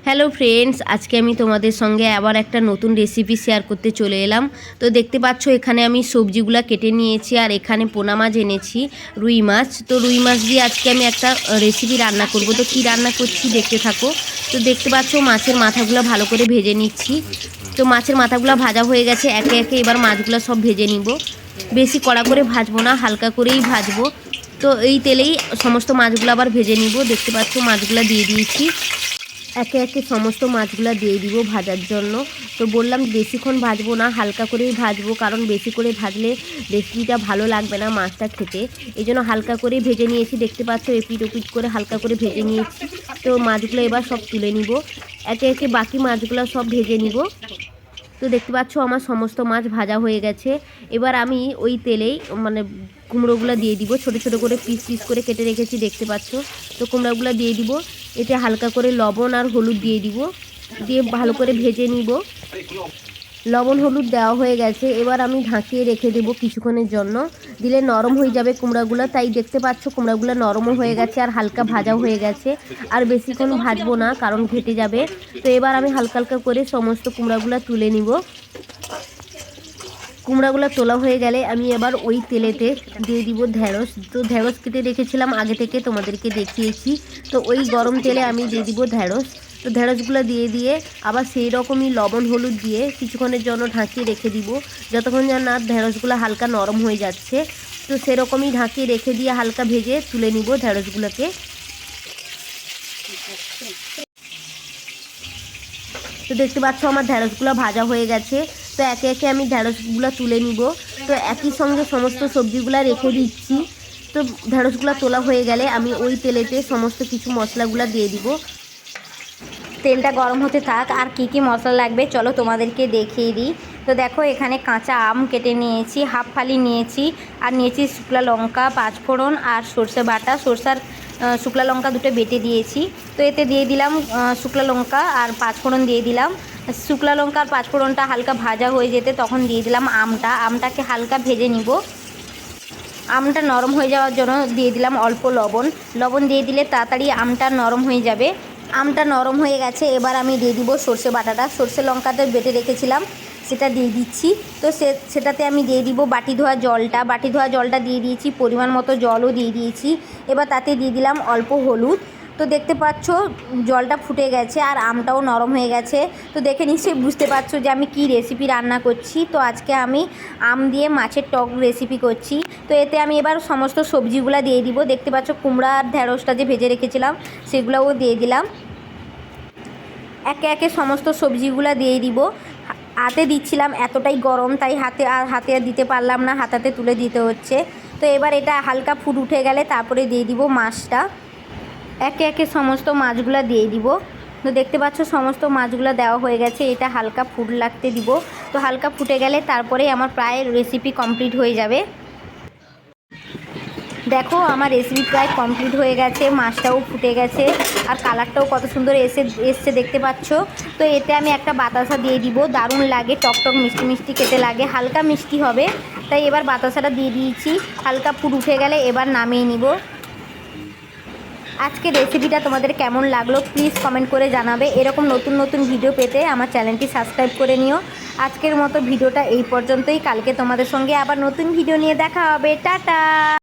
Hello friends, আজকে আমি তোমাদের সঙ্গে আবার একটা নতুন রেসিপি শেয়ার করতে চলে এলাম। তো দেখতে পাচ্ছ এখানে আমি সবজিগুলো কেটে নিয়েছি আর এখানে পোনা মাছ এনেছি, রুই মাছ। তো রুই মাছ দিয়ে আজকে আমি একটা রেসিপি রান্না করব। তো কী রান্না করছি দেখতে থাকো। তো দেখতে পাচ্ছ মাছের মাথাগুলো ভালো করে ভেজে নিচ্ছি। তো মাছের মাথাগুলো ভাজা হয়ে গেছে, একে একে এবার মাছগুলো সব ভেজে নিব। বেশি কড়া করে ভাজবো না, হালকা করেই ভাজবো। তো এই তেলেই সমস্ত মাছগুলো আবার ভেজে নিব। দেখতে পাচ্ছ মাছগুলো দিয়ে দিয়েছি, একে একে সমস্ত মাছগুলো দিয়ে দিব ভাজার জন্য। তো বললাম বেশিক্ষণ ভাজবো না, হালকা করেই ভাজবো, কারণ বেশি করে ভাজলে রেসিপিটা ভালো লাগবে না মাছটা খেতে। এই জন্য হালকা করেই ভেজে নিয়েছি। দেখতে পাচ্ছ এপিট ওপিট করে হালকা করে ভেজে নিয়েছি। তো মাছগুলো এবার সব তুলে নিব, একে একে বাকি মাছগুলো সব ভেজে নিব। তো দেখতে পাচ্ছ আমার সমস্ত মাছ ভাজা হয়ে গেছে। এবার আমি ওই তেলেই কুমড়োগুলো দিয়ে দিব, ছোট ছোট করে পিস পিস করে কেটে রেখেছি দেখতে পাচ্ছ। তো কুমড়োগুলো দিয়ে দিব, এতে হালকা করে লবণ আর হলুদ দিয়ে দিব, দিয়ে ভালো করে ভেজে নিব। লবণ হলুদ দেওয়া হয়ে গেছে, এবার আমি ঢাকিয়ে রেখে দেবো কিছুক্ষণের জন্য। দিলে নরম হয়ে যাবে কুমড়াগুলো, তাই দেখতে পাচ্ছ কুমড়াগুলো নরমও হয়ে গেছে আর হালকা ভাজাও হয়ে গেছে। আর বেশিক্ষণ ভাজবো না, কারণ ঘেটে যাবে। তো এবার আমি হালকা হালকা করে সমস্ত কুমড়াগুলো তুলে নিব। কুমড়াগুলো তোলা হয়ে গেলে আমি এবার ওই তেলেতে দিয়ে দিব ঢেঁড়স। তো ঢেঁড়স কেটে রেখেছিলাম আগে থেকে, তোমাদেরকে দেখিয়েছি। তো ওই গরম তেলে আমি দিয়ে দিব ঢেঁড়স। তো ঢেঁড়সগুলো দিয়ে আবার সেই রকমই লবণ হলুদ দিয়ে কিছুক্ষণের জন্য ঢাকিয়ে রেখে দিব, যতক্ষণ না ঢেঁড়সগুলো হালকা নরম হয়ে যাচ্ছে। তো সেরকমই ঢাকিয়ে রেখে দিয়ে হালকা ভেজে তুলে নিব ঢেঁড়সগুলোকে। তো দেখতে পাচ্ছ আমার ঢেঁড়সগুলো ভাজা হয়ে গেছে। তো একে একে আমি ঢেঁড়সগুলো তুলে নিব। তো একই সঙ্গে সমস্ত সবজিগুলো রেখে দিচ্ছি। তো ঢেঁড়সগুলো তোলা হয়ে গেলে আমি ওই তেলেতে সমস্ত কিছু মশলাগুলো দিয়ে দিব। তেলটা গরম হতে থাক, আর কি কি মশলা লাগবে চলো তোমাদেরকে দেখিয়ে দিই। তো দেখো এখানে কাঁচা আম কেটে নিয়েছি, হাফ ফালি নিয়েছি, আর নিয়েছি শুকনো লঙ্কা, পাঁচফোড়ন আর সর্ষে বাটা। সরষার শুকনো লঙ্কা দুটো বেটে দিয়েছি। তো এতে দিয়ে দিলাম শুকনো লঙ্কা আর পাঁচফোড়ন দিয়ে দিলাম। শুকনো লঙ্কা আর পাঁচফোড়নটা হালকা ভাজা হয়ে যেতে তখন দিয়ে দিলাম আমটাকে হালকা ভেজে নিব। আমটা নরম হয়ে যাওয়ার জন্য দিয়ে দিলাম অল্প লবণ দিয়ে দিলে তাড়াতাড়ি আমটা নরম হয়ে যাবে। আমটা নরম হয়ে গেছে, এবার আমি দিয়ে দিব সর্ষে বাটাটা। সর্ষে লঙ্কাতে বেটে রেখেছিলাম সেটা দিয়ে দিচ্ছি। তো সেটাতে আমি দিয়ে দিব বাটি ধোয়া জলটা দিয়ে দিয়েছি, পরিমাণ মতো জলও দিয়ে দিয়েছি। এবার তাতে দিয়ে দিলাম অল্প হলুদ। তো দেখতে পাচ্ছ জলটা ফুটে গেছে আর আমটাও নরম হয়ে গেছে। তো দেখে নিশ্চয়ই বুঝতে পারছো যে আমি কি রেসিপি রান্না করছি। তো আজকে আমি আম দিয়ে মাছের টক রেসিপি করছি। তো এতে আমি এবার সমস্ত সবজিগুলো দিয়ে দিব। দেখতে পাচ্ছ কুমড়া আর ঢেঁড়সটা যে ভেজে রেখেছিলাম সেগুলোও দিয়ে দিলাম। একে একে সমস্ত সবজিগুলো দিয়ে দিব। হাতে দিচ্ছিলাম, এতটাই গরম তাই হাতে আর দিতে পারলাম না, হাতাতে তুলে দিতে হচ্ছে। তো এবার এটা হালকা ফুট উঠে গেলে তারপরে দিয়ে দিব মাছটা। একে একে সমস্ত মাছগুলো দিয়ে দিব। তো দেখতে পাচ্ছ সমস্ত মাছগুলো দেওয়া হয়ে গেছে, এটা হালকা ফুট লাগতে দিব। তো হালকা ফুটে গেলে তারপরেই আমার প্রায় রেসিপি কমপ্লিট হয়ে যাবে। দেখো আমার রেসিপি প্রায় কমপ্লিট হয়ে গেছে, মাছটাও ফুটে গেছে আর কালারটাও কত সুন্দর এসছে দেখতে পাচ্ছ। তো এতে আমি একটা বাতাসা দিয়ে দিব, দারুণ লাগে, টকটক মিষ্টি মিষ্টি খেতে লাগে, হালকা মিষ্টি হবে। তাই এবার বাতাসাটা দিয়ে দিয়েছি। হালকা ফুট উঠে গেলে এবার নামিয়ে নিব। আজকে রেসিপিটা তোমাদের কেমন লাগলো প্লিজ কমেন্ট করে জানাবে। এরকম নতুন নতুন ভিডিও পেতে আমার চ্যানেলটি সাবস্ক্রাইব করে নিও। আজকের মতো ভিডিওটা এই পর্যন্তই, কালকে তোমাদের সঙ্গে আবার নতুন ভিডিও নিয়ে দেখা হবে। টাটা।